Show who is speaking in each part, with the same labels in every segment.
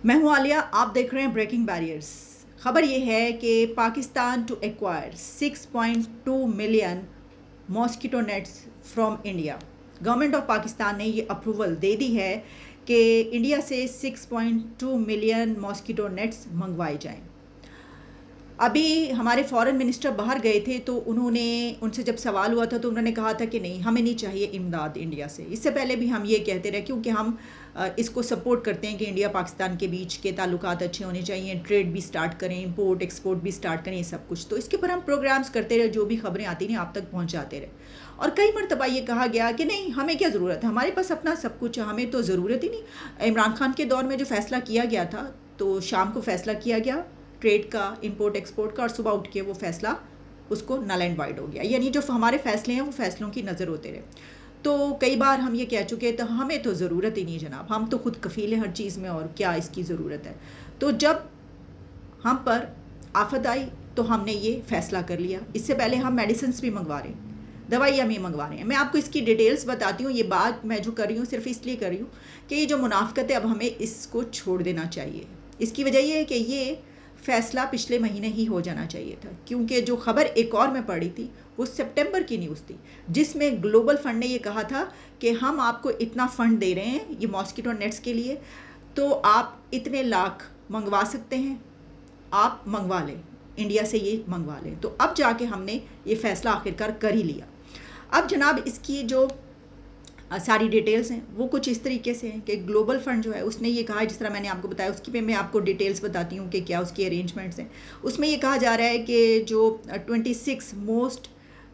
Speaker 1: میں ہوں عالیہ، آپ دیکھ رہے ہیں بریکنگ بیریئرز۔ خبر یہ ہے کہ Pakistan to acquire 6.2 million mosquito nets from India. Government of Pakistan نے یہ اپروول دے دی ہے کہ انڈیا سے 6.2 ملین ماسکیٹو نیٹس منگوائے جائیں۔ ابھی ہمارے فورن منسٹر باہر گئے تھے تو ان سے جب سوال ہوا تھا تو انہوں نے کہا تھا کہ نہیں، ہمیں نہیں چاہیے امداد انڈیا سے۔ اس سے پہلے بھی ہم یہ کہتے رہے کیونکہ ہم اس کو سپورٹ کرتے ہیں کہ انڈیا پاکستان کے بیچ کے تعلقات اچھے ہونے چاہیے، ٹریڈ بھی سٹارٹ کریں، امپورٹ ایکسپورٹ بھی سٹارٹ کریں، یہ سب کچھ۔ تو اس کے اوپر ہم پروگرامز کرتے رہے، جو بھی خبریں آتی ہیں آپ تک پہنچاتے رہے، اور کئی مرتبہ یہ کہا گیا کہ نہیں، ہمیں کیا ضرورت ہے، ہمارے پاس اپنا سب کچھ ہے، ہمیں تو ضرورت ہی نہیں۔ عمران خان کے دور میں جو فیصلہ کیا گیا تھا تو شام کو فیصلہ کیا گیا ٹریڈ کا، امپورٹ ایکسپورٹ کا، اور صبح اٹھ کے وہ فیصلہ اس کو نل اینڈ وائڈ ہو گیا، یعنی جو ہمارے فیصلے ہیں وہ فیصلوں کی نظر ہوتے رہے۔ تو کئی بار ہم یہ کہہ چکے تو ہمیں تو ضرورت ہی نہیں جناب، ہم تو خود کفیل ہیں ہر چیز میں، اور کیا اس کی ضرورت ہے۔ تو جب ہم پر آفت آئی تو ہم نے یہ فیصلہ کر لیا۔ اس سے پہلے ہم میڈیسنس بھی منگوا رہے ہیں، دوائیاں بھی منگوا رہے ہیں۔ میں آپ کو اس کی ڈیٹیلز بتاتی ہوں۔ یہ بات میں جو کر رہی ہوں صرف اس لیے کر رہی ہوں کہ یہ جو منافقت ہے اب ہمیں اس کو چھوڑ دینا چاہیے۔ اس کی وجہ یہ ہے کہ یہ فیصلہ پچھلے مہینے ہی ہو جانا چاہیے تھا، کیونکہ جو خبر ایک اور میں پڑھی تھی وہ سپٹمبر کی نیوز تھی، جس میں گلوبل فنڈ نے یہ کہا تھا کہ ہم آپ کو اتنا فنڈ دے رہے ہیں یہ ماسکیٹو نیٹس کے لیے، تو آپ اتنے لاکھ منگوا سکتے ہیں، آپ منگوا لیں، انڈیا سے یہ منگوا لیں۔ تو اب جا کے ہم نے یہ فیصلہ آخرکار کر ہی لیا۔ اب جناب اس کی جو ساری ڈیٹیلز ہیں وہ کچھ اس طریقے سے ہیں کہ گلوبل فنڈ جو ہے اس نے یہ کہا ہے، جس طرح میں نے آپ کو بتایا، اس کی پہ میں آپ کو ڈیٹیلز بتاتی ہوں کہ کیا اس کی ارینجمنٹس ہیں۔ اس میں یہ کہا جا رہا ہے کہ جو 26 most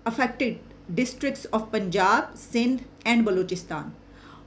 Speaker 1: affected districts of Punjab, Sindh and Balochistan,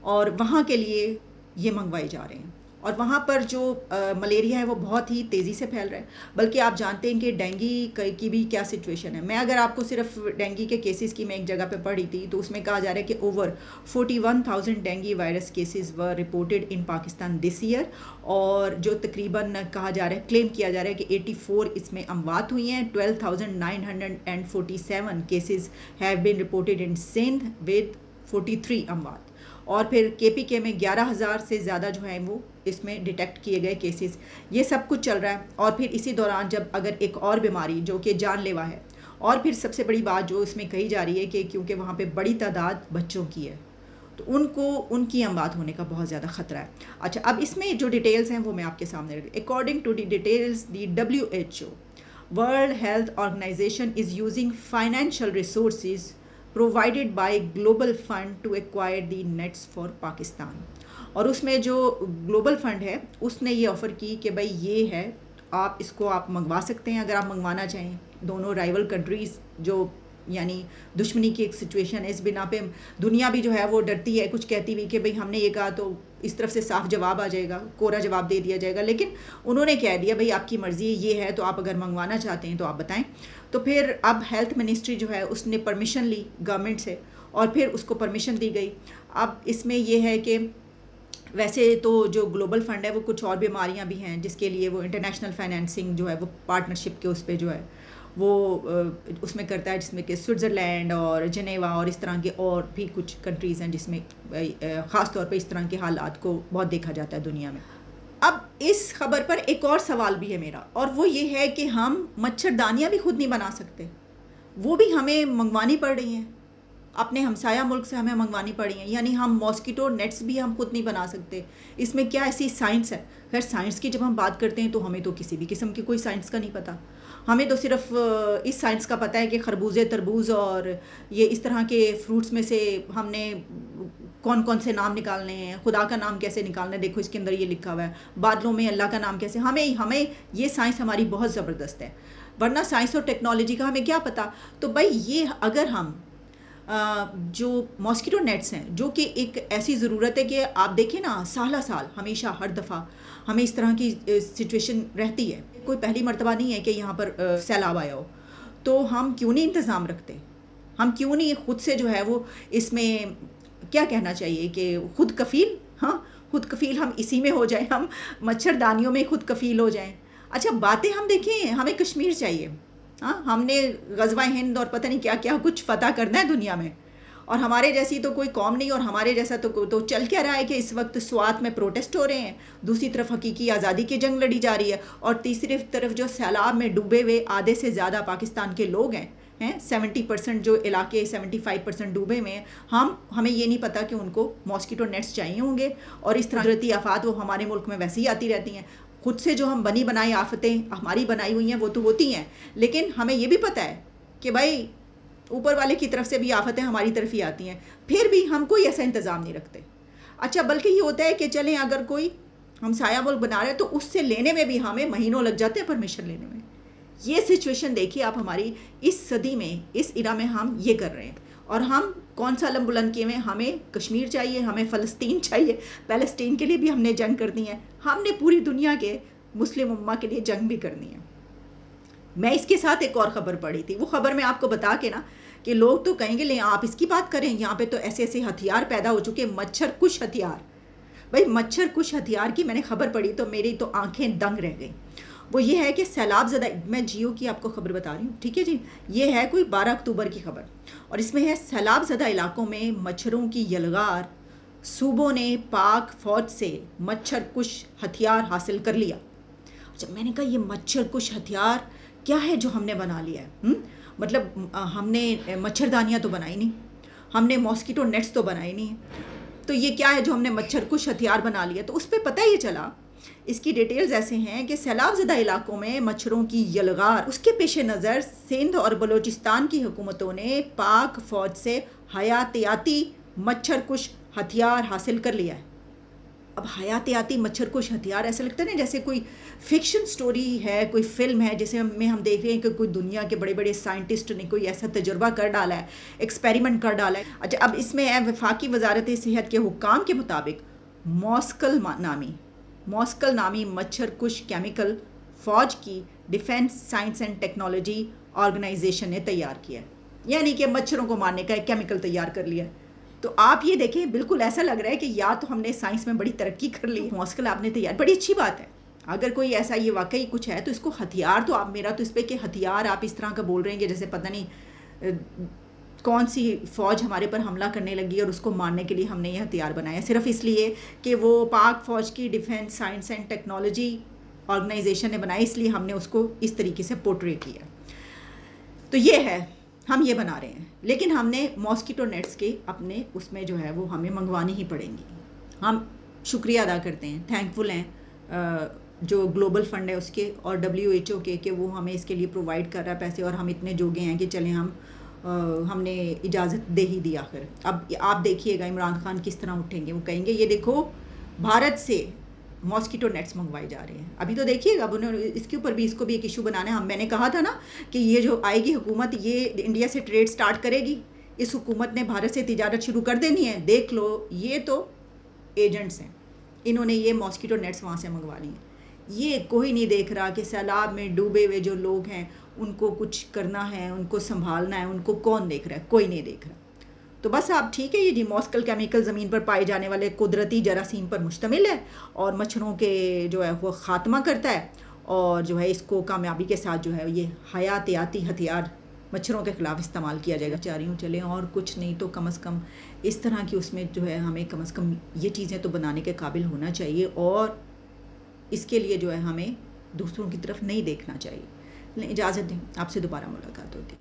Speaker 1: اور وہاں کے لیے یہ منگوائے جا رہے ہیں۔ اور وہاں پر جو ملیریا ہے وہ بہت ہی تیزی سے پھیل رہا ہے، بلکہ آپ جانتے ہیں کہ ڈینگی کی بھی کیا سچویشن ہے۔ میں اگر آپ کو صرف ڈینگی کے کیسز کی میں ایک جگہ پہ پڑھی تھی تو اس میں کہا جا رہا ہے کہ over 41,000 dengue virus cases were reported in Pakistan this year, اور جو تقریباً کہا جا رہا ہے، کلیم کیا جا رہا ہے کہ 84 اس میں اموات ہوئی ہیں۔ 12,947 cases have been reported in Sindh with 43 اموات، اور پھر کے پی میں 11,000 سے زیادہ جو ہیں وہ اس میں ڈیٹیکٹ کیے گئے کیسز۔ یہ سب کچھ چل رہا ہے، اور پھر اسی دوران جب اگر ایک اور بیماری جو کہ جان لیوا ہے، اور پھر سب سے بڑی بات جو اس میں کہی جا رہی ہے کہ کیونکہ وہاں پہ بڑی تعداد بچوں کی ہے تو ان کی اموات ہونے کا بہت زیادہ خطرہ ہے۔ اچھا، اب اس میں جو ڈیٹیلز ہیں وہ میں آپ کے سامنے رکھ دوں۔ According to the details, the WHO world health organization is using financial resources provided by global fund to acquire the nets for Pakistan. اور اس میں جو گلوبل فنڈ ہے اس نے یہ آفر کی کہ بھائی یہ ہے، آپ اس کو آپ منگوا سکتے ہیں اگر آپ منگوانا چاہیں۔ دونوں رائیول کنٹریز جو یعنی دشمنی کی ایک سچویشن ہے، اس بنا پہ دنیا بھی جو ہے وہ ڈرتی ہے کچھ کہتی ہوئی کہ بھئی ہم نے یہ کہا تو اس طرف سے صاف جواب آ جائے گا، کورا جواب دے دیا جائے گا، لیکن انہوں نے کہہ دیا بھئی آپ کی مرضی یہ ہے تو آپ اگر منگوانا چاہتے ہیں تو آپ بتائیں۔ تو پھر اب ہیلتھ منسٹری جو ہے اس نے پرمیشن لی گورنمنٹ سے، اور پھر اس کو پرمیشن دی گئی۔ اب اس میں یہ ہے کہ ویسے تو جو گلوبل فنڈ ہے وہ کچھ اور بیماریاں بھی ہیں جس کے لیے وہ انٹرنیشنل فائنینسنگ جو ہے وہ پارٹنرشپ کے اس پہ جو ہے وہ اس میں کرتا ہے، جس میں کہ سوئٹزرلینڈ اور جنیوا اور اس طرح کے اور بھی کچھ کنٹریز ہیں جس میں خاص طور پہ اس طرح کے حالات کو بہت دیکھا جاتا ہے دنیا میں۔ اب اس خبر پر ایک اور سوال بھی ہے میرا، اور وہ یہ ہے کہ ہم مچھردانیاں بھی خود نہیں بنا سکتے، وہ بھی ہمیں منگوانی پڑ رہی ہیں، اپنے ہمسایہ ملک سے ہمیں منگوانی پڑی ہیں، یعنی ہم ماسکیٹو نیٹس بھی ہم خود نہیں بنا سکتے۔ اس میں کیا ایسی سائنس ہے؟ خیر سائنس کی جب ہم بات کرتے ہیں تو ہمیں تو کسی بھی قسم کی کوئی سائنس کا نہیں پتہ، ہمیں تو صرف اس سائنس کا پتہ ہے کہ خربوزے، تربوز اور یہ اس طرح کے فروٹس میں سے ہم نے کون کون سے نام نکالنے ہیں، خدا کا نام کیسے نکالنا ہے، دیکھو اس کے اندر یہ لکھا ہوا ہے، بادلوں میں اللہ کا نام کیسے، ہمیں یہ سائنس ہماری بہت زبردست ہے، ورنہ سائنس اور ٹیکنالوجی کا ہمیں کیا پتہ۔ تو بھائی یہ اگر ہم جو ماسکیٹو نیٹس ہیں جو کہ ایک ایسی ضرورت ہے کہ آپ دیکھیں نا سالہ سال ہمیشہ ہر دفعہ ہمیں اس طرح کی سچویشن رہتی ہے، کوئی پہلی مرتبہ نہیں ہے کہ یہاں پر سیلاب آیا ہو، تو ہم کیوں نہیں انتظام رکھتے، ہم کیوں نہیں خود سے جو ہے وہ اس میں کیا کہنا چاہیے کہ خود کفیل، ہاں خود کفیل ہم اسی میں ہو جائیں، ہم مچھردانیوں میں خود کفیل ہو جائیں۔ اچھا باتیں ہم دیکھیں، ہمیں کشمیر چاہیے، ہاں ہم نے غزوہ ہند اور پتہ نہیں کیا کیا کچھ فتح کرنا ہے دنیا میں، اور ہمارے جیسی تو کوئی قوم نہیں، اور ہمارے جیسا تو چل کیا رہا ہے کہ اس وقت سوات میں پروٹیسٹ ہو رہے ہیں، دوسری طرف حقیقی آزادی کی جنگ لڑی جا رہی ہے، اور تیسری طرف جو سیلاب میں ڈوبے ہوئے آدھے سے زیادہ پاکستان کے لوگ ہیں 70% جو علاقے 75% ڈوبے ہوئے ہیں، ہمیں یہ نہیں پتہ کہ ان کو ماسکیٹو نیٹس چاہیے ہوں گے، اور اس طرح قدرتی آفات وہ ہمارے ملک میں ویسے ہی آتی رہتی ہیں، خود سے جو ہم بنی بنائی آفتیں ہماری بنائی ہوئی ہیں وہ تو ہوتی ہیں، لیکن ہمیں یہ بھی پتہ ہے کہ بھائی اوپر والے کی طرف سے بھی آفتیں ہماری طرف ہی آتی ہیں، پھر بھی ہم کوئی ایسا انتظام نہیں رکھتے۔ اچھا، بلکہ یہ ہوتا ہے کہ چلیں اگر کوئی ہم سایہ ملک بنا رہے ہیں تو اس سے لینے میں بھی ہمیں مہینوں لگ جاتے ہیں پرمیشن لینے میں۔ یہ سچویشن دیکھیے آپ، ہماری اس صدی میں اس ایرا میں ہم یہ کر رہے ہیں، اور ہم کون سا علم بلند کیے ہوئے ہیں؟ ہمیں کشمیر چاہیے، ہمیں فلسطین چاہیے، پیلسٹین کے لیے بھی ہم نے جنگ کرنی ہے، ہم نے پوری دنیا کے مسلم امہ کے لیے جنگ بھی کرنی ہے۔ میں اس کے ساتھ ایک اور خبر پڑھی تھی، وہ خبر میں آپ کو بتا کے نا کہ لوگ تو کہیں گے لیں آپ اس کی بات کریں، یہاں پہ تو ایسے ایسے ہتھیار پیدا ہو چکے، مچھر کش ہتھیار۔ بھائی مچھر کش ہتھیار کی میں نے خبر پڑھی تو میری تو آنکھیں دنگ رہ گئیں۔ وہ یہ ہے کہ سیلاب زدہ، میں جیو کی آپ کو خبر بتا رہی ہوں، ٹھیک ہے جی، یہ ہے کوئی 12 اکتوبر کی خبر، اور اس میں ہے سیلاب زدہ علاقوں میں مچھروں کی یلغار، صوبوں نے پاک فوج سے مچھر کش ہتھیار حاصل کر لیا۔ جب میں نے کہا یہ مچھر کش ہتھیار کیا ہے جو ہم نے بنا لیا ہے؟ مطلب ہم نے مچھردانیاں تو بنائی نہیں، ہم نے ماسکیٹو نیٹس تو بنائی نہیں، تو یہ کیا ہے جو ہم نے مچھر کش ہتھیار بنا لیا؟ تو اس پہ پتہ یہ چلا، اس کی ڈیٹیلز ایسے ہیں کہ سیلاب زدہ علاقوں میں مچھروں کی یلغار، اس کے پیش نظر سندھ اور بلوچستان کی حکومتوں نے پاک فوج سے حیاتیاتی مچھر کش ہتھیار حاصل کر لیا ہے۔ اب حیاتیاتی مچھر کش ہتھیار، ایسا لگتا ہے نا جیسے کوئی فکشن سٹوری ہے، کوئی فلم ہے جیسے میں ہم دیکھ رہے ہیں کہ کوئی دنیا کے بڑے بڑے سائنٹسٹ نے کوئی ایسا تجربہ کر ڈالا ہے، ایکسپیریمنٹ کر ڈالا ہے۔ اچھا، اب اس میں ہے وفاقی وزارت صحت کے حکام کے مطابق موسکل نامی مچھر کش کیمیکل فوج کی defence science and technology organization نے تیار کیا ہے، یعنی کہ مچھروں کو مارنے کا ایک کیمیکل تیار کر لیا ہے۔ تو آپ یہ دیکھیں، بالکل ایسا لگ رہا ہے کہ یا تو ہم نے سائنس میں بڑی ترقی کر لی، موسکل آپ نے تیار، بڑی اچھی بات ہے اگر کوئی ایسا یہ واقعی کچھ ہے تو اس کو ہتھیار، تو آپ میرا تو اس پہ کہ ہتھیار آپ اس طرح کا بول رہے ہیں کہ جیسے پتہ نہیں کون سی فوج ہمارے پر حملہ کرنے لگی اور اس کو مارنے کے لیے ہم نے یہ ہتھیار بنایا، صرف اس لیے کہ وہ پاک فوج کی defence science and technology organization نے بنائی، اس لیے ہم نے اس کو اس طریقے سے پورٹری کیا۔ تو یہ ہے، ہم یہ بنا رہے ہیں، لیکن ہم نے ماسکیٹو نیٹس کے اپنے اس میں جو ہے وہ ہمیں منگوانی ہی پڑیں گی۔ ہم شکریہ ادا کرتے ہیں، تھینکفل ہیں جو گلوبل فنڈ ہے اس کے اور WHO کے کہ وہ ہمیں اس کے لیے پرووائڈ کر رہا ہے پیسے، اور ہم اتنے جوگے ہیں کہ چلیں ہم نے اجازت دے ہی دی آخر۔ اب آپ دیکھیے گا عمران خان کس طرح اٹھیں گے، وہ کہیں گے یہ دیکھو بھارت سے ماسکیٹو نیٹس منگوائے جا رہے ہیں۔ ابھی تو دیکھیے گا، اب انہوں نے اس کے اوپر بھی، اس کو بھی ایک ایشو بنانا ہے۔ میں نے کہا تھا نا کہ یہ جو آئے گی حکومت، یہ انڈیا سے ٹریڈ سٹارٹ کرے گی، اس حکومت نے بھارت سے تجارت شروع کر دینی ہے۔ دیکھ لو، یہ تو ایجنٹس ہیں، انہوں نے یہ ماسکیٹو نیٹس وہاں سے منگوا لی ہیں۔ یہ کوئی نہیں دیکھ رہا کہ سیلاب میں ڈوبے ہوئے جو لوگ ہیں ان کو کچھ کرنا ہے، ان کو سنبھالنا ہے، ان کو کون دیکھ رہا ہے؟ کوئی نہیں دیکھ رہا۔ تو بس آپ ٹھیک ہے، یہ جی موسکل کیمیکل زمین پر پائے جانے والے قدرتی جراثیم پر مشتمل ہے، اور مچھروں کے جو ہے وہ خاتمہ کرتا ہے، اور جو ہے اس کو کامیابی کے ساتھ جو ہے یہ حیاتیاتی ہتھیار مچھروں کے خلاف استعمال کیا جائے گا۔ چاہ رہی ہوں چلیں، اور کچھ نہیں تو کم از کم اس طرح کی اس میں جو ہے ہمیں کم از کم یہ چیزیں تو بنانے کے قابل ہونا چاہیے، اور اس کے لیے جو ہے ہمیں دوسروں کی طرف نہیں دیکھنا چاہیے۔ اجازت دیں، آپ سے دوبارہ ملاقات ہوتی ہے۔